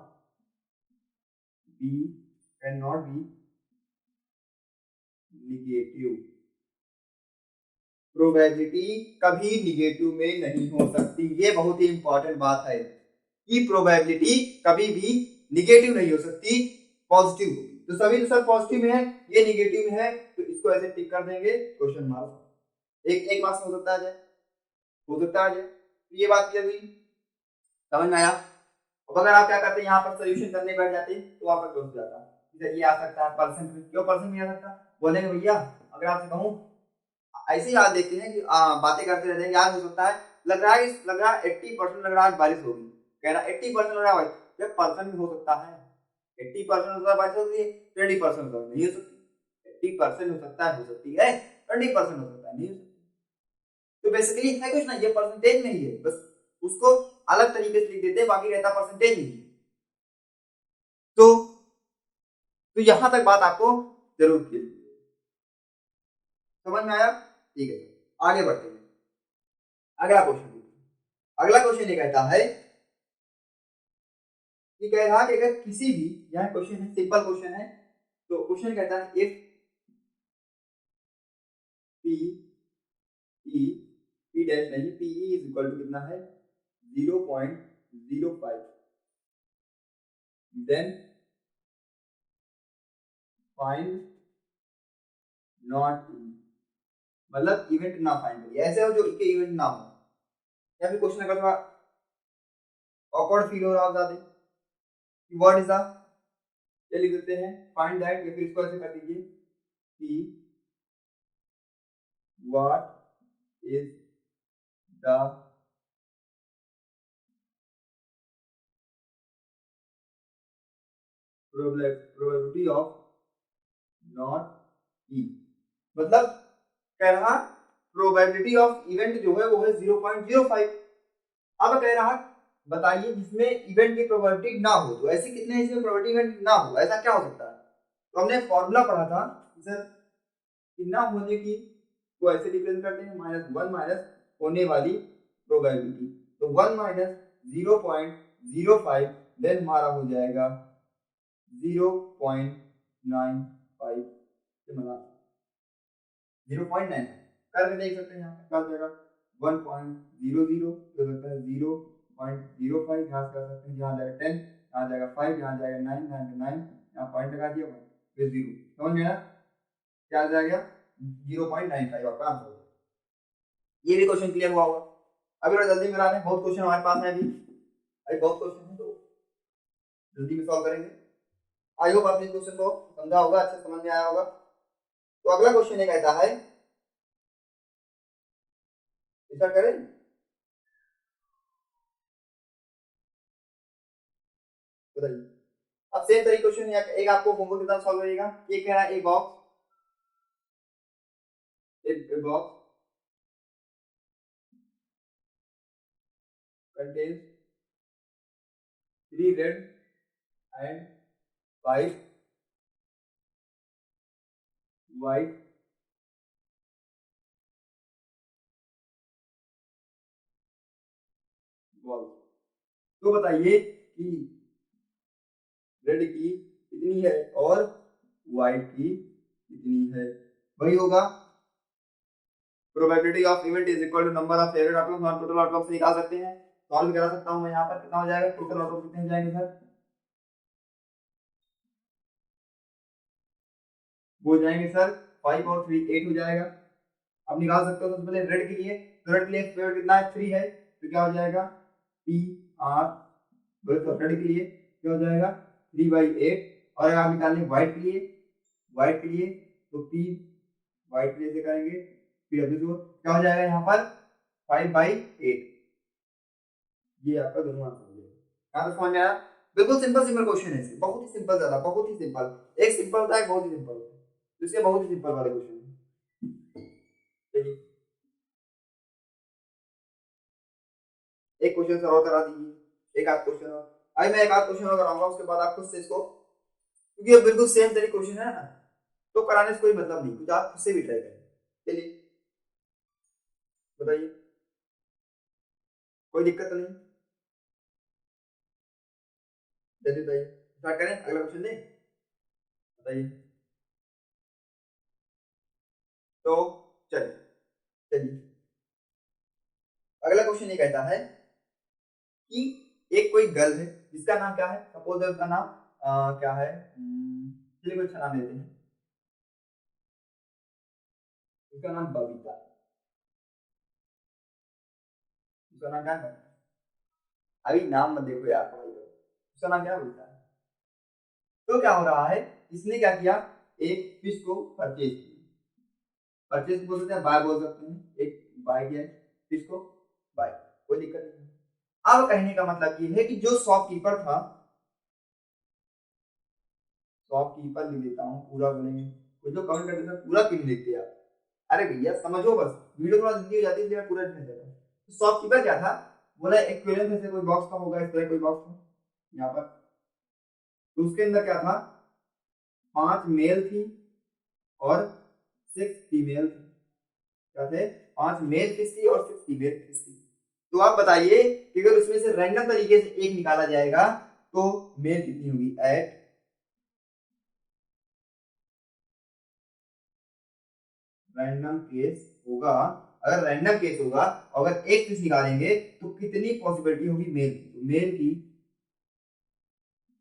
B negative, probability कभी निगेटिव में नहीं हो सकती। ये बहुत ही इंपॉर्टेंट बात है कि प्रोबेबिलिटी कभी भी निगेटिव नहीं हो सकती, पॉजिटिव होगी। तो सभी तो सर पॉजिटिव में है, ये निगेटिव में है, तो इसको ऐसे टिक कर देंगे, क्वेश्चन मार्क। एक मार्क्स हो सकता है, हो सकता है। तो ये बात क्लियर हुई, समझ में आया। अब अगर आप क्या करते हैं यहाँ पर सोल्यूशन करने बैठ जाते हैं तो वहां पर क्लोज हो जाता है, ये आ सकता है परसेंट में, क्यों परसेंट में आ सकता है, बोलेंगे भैया अगर आपसे कहूँ ऐसे ही आज देखते हैं कि बातें करते रहते हैं, याद हो सकता है, लग रहा है 80% लग रहा है बारिश होगी, कह रहा 80% लग रहा है, भाई परसेंट में हो सकता है, 80% हो सकता है बारिश होगी, 20% नहीं हो सकती, 80% हो सकता है, हो सकती है, 20% हो सकता है, नहीं हो सकती। तो बेसिकली है कुछ ना, ये परसेंटेज नहीं है, बस उसको अलग तरीके से लिख देते हैं, बाकी रहता परसेंटेज नहीं। तो यहां तक बात आपको जरूर क्लियर समझ में आया, ठीक है। आगे बढ़ते हैं, अगला क्वेश्चन। अगला क्वेश्चन ये कहता है कि कह रहा कि अगर किसी भी, यह क्वेश्चन है सिंपल क्वेश्चन है, तो क्वेश्चन कहता है if P E P dash नहीं, P E is equal to कितना है 0.05, देन फाइंड नॉट, मतलब इवेंट ना फाइंड करिए, ऐसे हो जो इसके इवेंट ना हो, या फिर क्वेश्चन अगर थोड़ा ऑकवर्ड फील हो रहा हो ज्यादा, व्हाट इज द, ये लिख देते हैं फाइंड दैट, या फिर इसको ऐसे कर दीजिए कि what is the probability of not E, मतलब कह रहा प्रोबेबिलिटी ऑफ इवेंट जो है वो है 0.05। अब कह रहा बताइए जिसमें इवेंट की प्रोबेबिलिटी ना हो, तो ऐसे कितने इसमें प्रोबेबिलिटी इवेंट ना हो, ऐसा क्या हो सकता है। तो हमने फॉर्मूला पढ़ा था सर कि ना होने की को ऐसे रिप्रेजेंट करते हैं -1 माइनस होने वाली प्रोबेबिलिटी, तो 1 माइनस 0.05 देन हमारा हो जाएगा 0.95 से बना 0.9 करके देख सकते हैं, यहाँ पे क्या हो जाएगा 1.00, जो लगता है 0.05, यहाँ से कर सकते हैं, यहाँ जाएगा 10, यहाँ जाएगा 5, यहाँ जाएगा 9, यहाँ 9, यहाँ पॉइंट लगा दिया, फिर 0, समझ में आया, क्या आ जाएगा 0.95 आपका आंसर होगा। ये भी क्वेश्चन क्लियर हुआ होगा। अभी थोड़ा जल्दी में हैं, बहुत क्वेश्चन हमारे पास है अभी बहुत क्वेश्चन है, तो जल्दी में सॉल्व करेंगे। आई होप आपने क्वेश्चन को समझा होगा, अच्छे समझ में आया होगा। तो अगला क्वेश्चन ये कहता है, स्टार्ट करें, बताइए। अब सेम तरीके क्वेश्चन एक आपको होमवर्क के साथ सॉल्व करिएगा। ये कह रहा है a box contains 3 red and 5 white balls। तो बताइए कि रेड की कितनी है और व्हाइट की कितनी है। वही होगा probability of event is equal to number of favourite outcomes और टोटल आउटकम्स से निकाल सकते हैं। सॉल्व करा सकता हूं मैं, यहाँ पर कितना हो जाएगा, टोटल आउटकम कितने हो जाएंगे सर, वो हो जाएंगे सर 5 और 3 8 हो जाएगा। अब निकाल सकते हो सबसे पहले रेड के लिए, तो रेड के लिए फेवरेट कितना है 3 है, तो क्या हो जाएगा पी आर, तो रेड के लिए क्या हो जाएगा 3/8। और अगर आप निकालेंगे व्हाइट के लिए, तो पी व्हाइट के लिए से करेंगे, फिर अभी तो क्या हो जाएगा यहाँ पर 5/8। ये आपका दोनों आंसर हो जाएगा। यहाँ तक समझ में आया, बिल्कुल सिंपल क्वेश्चन है, बहुत ही सिंपल, ज्यादा बहुत ही सिंपल, एक सिंपल होता है बहुत ही सिंपल होता है, इसके बहुत ही सिंपल वाले क्वेश्चन है। चलिए एक क्वेश्चन सर और करा दीजिए, एक आध क्वेश्चन और, अभी मैं एक आध क्वेश्चन और कराऊंगा, उसके बाद आप खुद से इसको, क्योंकि ये बिल्कुल सेम तरीके क्वेश्चन है ना, तो कराने से कोई मतलब नहीं, कुछ आप खुद से भी ट्राई करें। चलिए बताइए, कोई दिक्कत तो नहीं, जल्दी बताइए, स्टार्ट करें, अगला क्वेश्चन दें, बताइए। तो चलिए चलिए अगला क्वेश्चन ये कहता है कि एक कोई गर्ल है जिसका नाम क्या है, सपोज उसका नाम क्या है चलिए कोई अच्छा नाम देते हैं, उसका नाम बबीता, उसका नाम क्या है? अभी नाम मत देखो यार, पढ़ाई करो। उसका नाम क्या बोलता है? तो क्या हो रहा है, इसने क्या किया, एक फिश को परचेज किया, परचेज बोल सकते हैं, बाय बोल सकते हैं, एक बाय किया फिश को, बाय, कोई दिक्कत नहीं है। अब कहने का मतलब ये है कि जो शॉपकीपर था, शॉपकीपर लिख देता हूँ पूरा, बोलेंगे कोई जो कमेंट करते हैं पूरा क्यों नहीं लिखते यार, अरे भैया समझो बस, वीडियो थोड़ा जल्दी हो जाती है इसलिए मैं पूरा लिखने देता हूँ। तो शॉपकीपर क्या था, बोला एक्वेरियम जैसे कोई बॉक्स का होगा, इस तरह कोई बॉक्स था यहाँ पर, तो उसके अंदर क्या था, 5 मेल थी और 6 फीमेल थी, क्या थे, 5 मेल फिश थी और 6 फीमेल फिश थी। तो आप बताइए कि अगर उसमें से रैंडम तरीके से एक निकाला जाएगा तो मेल कितनी होगी, एट रैंडम केस होगा, अगर रैंडम केस होगा, अगर एक फिश निकालेंगे तो कितनी पॉसिबिलिटी होगी मेल की, तो मेल की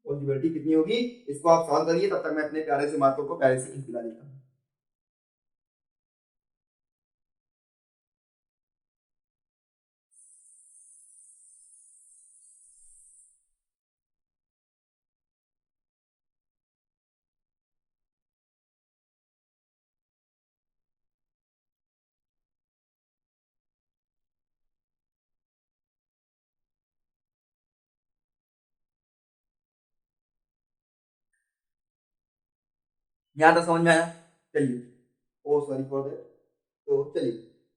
पॉसिबिलिटी कितनी होगी, इसको आप सॉल्व करिए, तब तक मैं अपने प्यारे से मार्कों को प्यारे से दिला देता हूँ। यहाँ तक समझ में आया, चलिए, ओ सॉरी फॉर दैट। तो चलिए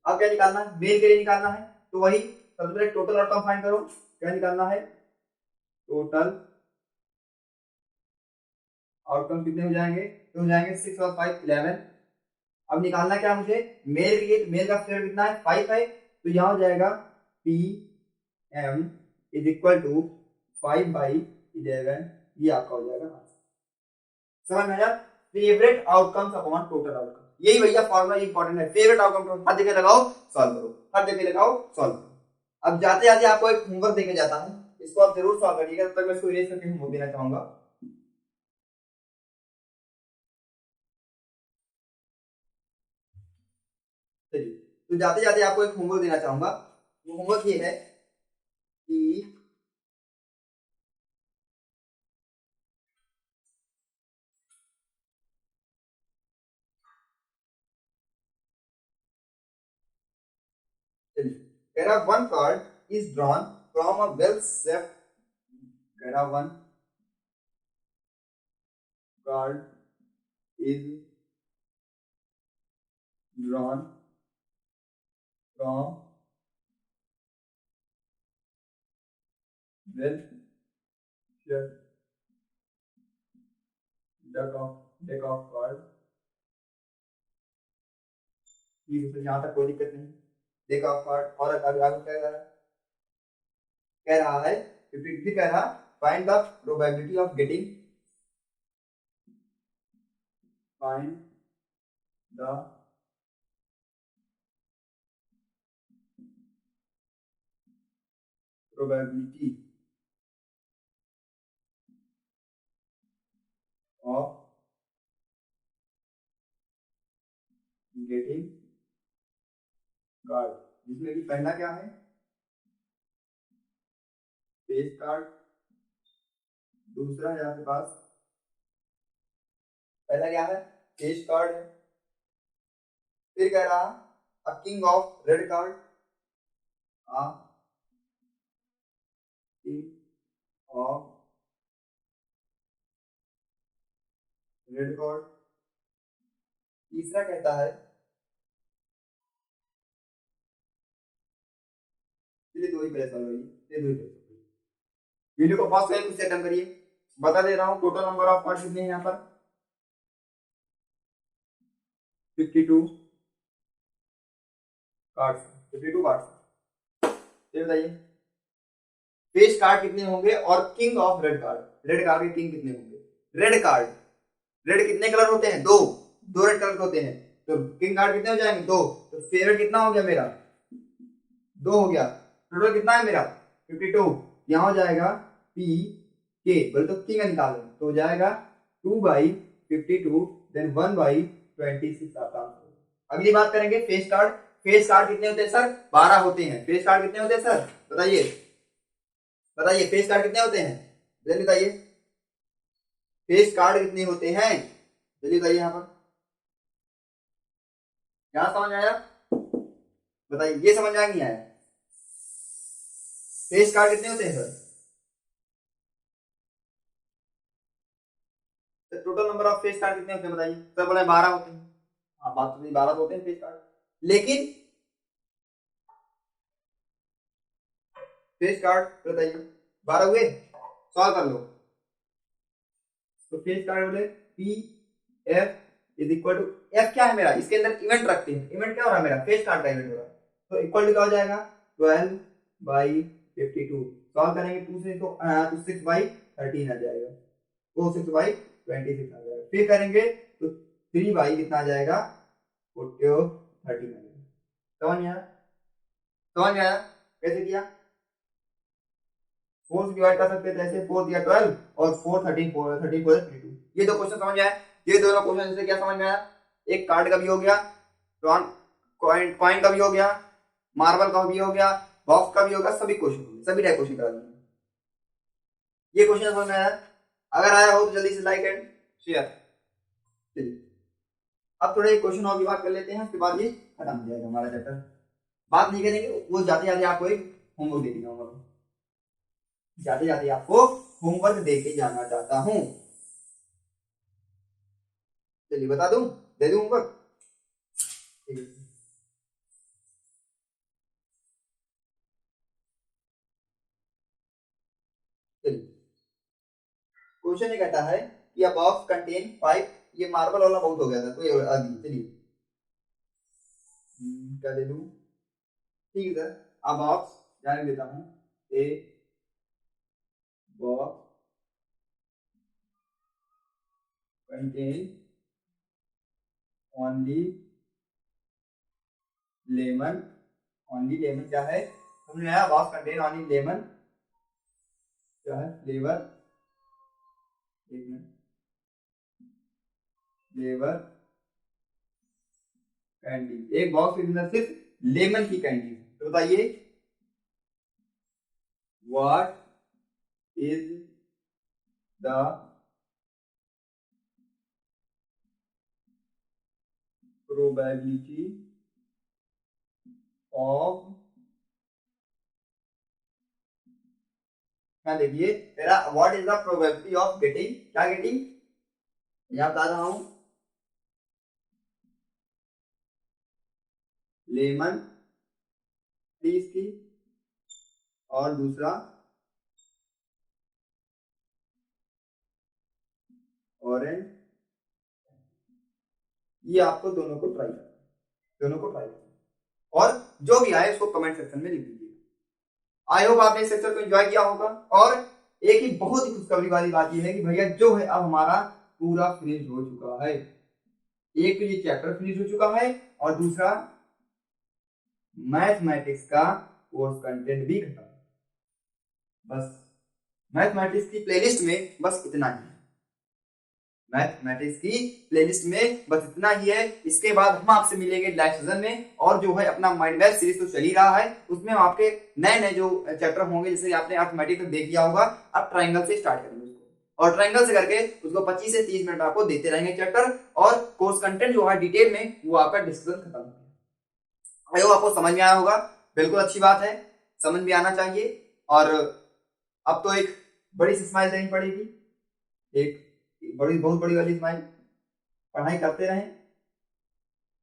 अब क्या निकालना है, मेल के लिए निकालना है, तो वही सबसे पहले टोटल आउटकम फाइंड करो, क्या निकालना है, टोटल आउटकम कितने हो जाएंगे, तो हो जाएंगे 6 और 5 11। अब निकालना क्या मुझे, मेल के लिए, मेल का फेयर कितना है, 5 है, तो यहाँ हो जाएगा P M is equal to 5/11, ये आपका हो जाएगा, समझ में आया, favourite outcomes upon total outcome, यही भैया फॉर्मूला इंपॉर्टेंट है, फेवरेट आउटकम हर जगह लगाओ सॉल्व करो, हर जगह लगाओ सॉल्व करो। अब जाते जाते आपको एक होमवर्क देके जाता हूँ, इसको आप जरूर सॉल्व करिएगा, तब तक मैं इसको इरेज करके होमवर्क देना चाहूंगा। चलिए, तो जाते जाते आपको एक होमवर्क देना चाहूंगा, वो होमवर्क ये है कि Para one card is drawn from a well-shaped, para one card is drawn from well-shaped deck of card, ठीक है, यहाँ तक कोई दिक्कत नहीं, deck of card, और आगे आगे क्या कह रहा है, फिर कह रहा find the probability of getting, find the probability of getting card, जिसमें कि पहला क्या है, फेस कार्ड, दूसरा है आपके पास, पहला क्या है, फेस कार्ड है, फिर कह रहा a king of red card, a king of red card, तीसरा कहता है, चलिए दो ही पहले सॉल्व करिए, ये दो ही पहले, वीडियो को पॉज करके कुछ अटेम्प्ट करिए, बता दे रहा हूँ टोटल नंबर ऑफ कार्ड कितने हैं यहाँ पर, 52 कार्ड्स, 52 कार्ड्स, ये बताइए फेस कार्ड कितने होंगे और king of red card, red card के किंग कितने होंगे, रेड कार्ड, रेड कितने कलर होते हैं, दो, दो रेड कलर होते हैं, तो किंग कार्ड कितने हो जाएंगे, दो, तो फेवरेट कितना हो गया मेरा, दो हो गया, टोटल कितना है मेरा 52, यहाँ हो जाएगा पी के, बोले तो किंग निकालो, तो हो जाएगा 2/52, 52 देन 1/26 आपका आंसर। अगली बात करेंगे फेस कार्ड। फेस कार्ड कितने होते हैं सर? 12 होते हैं। फेस कार्ड कितने होते हैं सर? बताइए बताइए, फेस कार्ड कितने होते हैं? जल्दी बताइए, फेस कार्ड कितने होते हैं? जल्दी बताइए। यहाँ पर क्या समझ आया? बताइए, ये समझ आया नहीं आया? फेस कार्ड कितने होते हैं sir? Total number of face card कितने होते हैं बताइए? सर बोले 12 होते हैं। हाँ, बात तो 12 होते हैं फेस कार्ड। लेकिन फेस कार्ड बताइए 12 हुए? सॉल्व कर लो। तो फेस कार्ड बोले P F is equal to, F क्या है मेरा? इसके अंदर इवेंट रखते हैं। इवेंट क्या हो रहा है मेरा? फेस कार्ड का इवेंट हो रहा है। तो इक्वल टू क्या हो जाएगा? 12/52। सॉल्व करेंगे 2 से तो 6/13 आ जाएगा। वो 6/26 आ जाएगा। फिर करेंगे तो 3 कितना आ जाएगा? 13 आ जाएगा। समझ में आया? समझ में आया कैसे किया? 4 से डिवाइड कर सकते थे ऐसे, 4 दिया 12 और 4 13 4 32। ये दो क्वेश्चन समझ में आए? ये दोनों क्वेश्चन से क्या समझ में आया? एक कार्ड का भी हो गया, कॉइन का भी हो गया, मार्बल का भी हो गया, बॉक्स का भी होगा, सभी क्वेश्चन होंगे, सभी टाइप क्वेश्चन करा दिए। ये क्वेश्चन समझ में आया? अगर आया हो तो जल्दी से लाइक एंड शेयर। चलिए अब थोड़े क्वेश्चन और भी बात कर लेते हैं, उसके बाद ये खत्म हो जाएगा हमारा चैप्टर। बात नहीं करेंगे, वो जाते जाते आपको एक होमवर्क दे दिया, जाते जाते आपको होमवर्क दे के जाना चाहता हूं। चलिए बता दूं, दे दूं होमवर्क? ठीक है। चलिए क्वेश्चन ये कहता है कि अ बॉक्स कंटेन 5, ये मार्बल वाला बहुत हो गया था तो ये आगे। चलिए क्या दे दूं? ठीक है सर, अ बॉक्स जाने देता हूं, a box contain only lemon. Only lemon क्या है? समझ में आया? बॉक्स कंटेन ओनली लेमन क्या है? फ्लेवर, एक मिनट, फ्लेवर कैंडी। एक बॉक्स के अंदर सिर्फ लेमन की कैंडी। तो बताइए what is the probability of, क्या देखिए तेरा, what is the probability of getting, क्या गेटिंग? यहां बता रहा हूं, लेमन प्लीज की, और दूसरा ऑरेंज। ये आपको दोनों को ट्राई करना, दोनों को ट्राई करना, और जो भी आए उसको कमेंट सेक्शन में लिख दीजिए। आई होप आपने इस सेक्शन को एंजॉय किया होगा। और एक ही बहुत ही खुशखबरी वाली बात यह है कि भैया जो है अब हमारा पूरा फिनिश हो चुका है। एक तो ये चैप्टर फिनिश हो चुका है और दूसरा मैथमेटिक्स का कोर्स कंटेंट भी खत्म। बस मैथमेटिक्स की प्लेलिस्ट में बस इतना ही है। मैथमेटिक्स की प्लेलिस्ट में बस इतना ही है। इसके बाद हम आपसे मिलेंगे लाइव सेशन में, और जो है अपना माइंड मैप सीरीज तो चल ही रहा है, उसमें हम आपके नए नए जो चैप्टर होंगे, जैसे आपने अर्थमेटिक तक देख लिया होगा, अब ट्राइंगल से स्टार्ट करेंगे उसको, और ट्राइंगल से करके उसको 25 से 30 मिनट आपको देते रहेंगे चैप्टर, और कोर्स कंटेंट जो है डिटेल में वो आपका डिस्कशन खत्म हो गया। आई होप आपको समझ में आया होगा। बिल्कुल अच्छी बात है, समझ में आना चाहिए। और अब तो एक बड़ी सी स्माइल देनी पड़ेगी, एक बड़ी बहुत बड़ी वाली स्माइल। पढ़ाई करते रहें,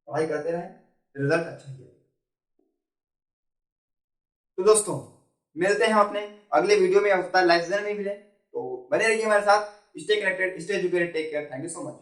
पढ़ाई करते रहें, रिजल्ट अच्छा ही है। तो दोस्तों मिलते हैं अपने अगले वीडियो में, होता है लाइव सेशन में मिले, तो बने रहिए हमारे साथ। Stay connected, stay educated, take care, thank you so much.